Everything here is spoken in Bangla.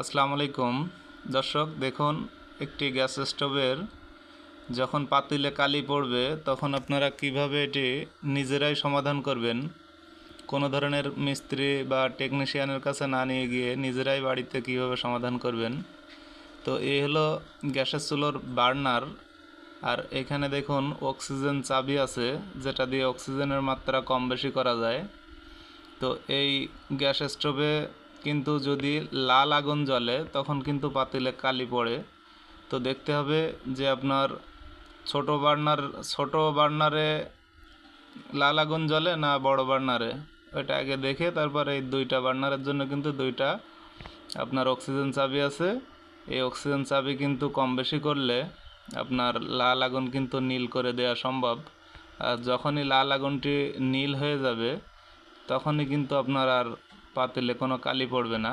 আসসালামু আলাইকুম দর্শক, দেখুন একটি গ্যাস স্টোভের যখন পাতিলে কালি পড়বে তখন আপনারা কিভাবে এটি নিজেরাই সমাধান করবেন, কোনো ধরনের মিস্ত্রি বা টেকনিশিয়ানের কাছে না নিয়ে গিয়ে নিজেরাই বাড়িতে কিভাবে সমাধান করবেন। তো এই হলো গ্যাসের চুলোর বার্নার। আর এখানে দেখুন অক্সিজেন চাবি আছে, যেটা দিয়ে অক্সিজেনের মাত্রা কম বেশি করা যায়। তো এই গ্যাস স্টোভে কিন্তু যদি লাল আগুন জ্বলে তখন কিন্তু পাতিলে কালি পড়ে। তো দেখতে হবে যে আপনার ছোট বার্নারে লাল আগুন জ্বলে না বড় বার্নারে, ওইটা আগে দেখে তারপর এই দুইটা বার্নারের জন্য কিন্তু দুইটা আপনার অক্সিজেন চাবি আছে। এই অক্সিজেন চাবি কিন্তু কম বেশি করলে আপনার লাল আগুন কিন্তু নীল করে দেওয়া সম্ভব। আর যখনই লাল আগুনটি নীল হয়ে যাবে তখনই কিন্তু আপনার আর পাতিলে কোনো কালি পড়বে না।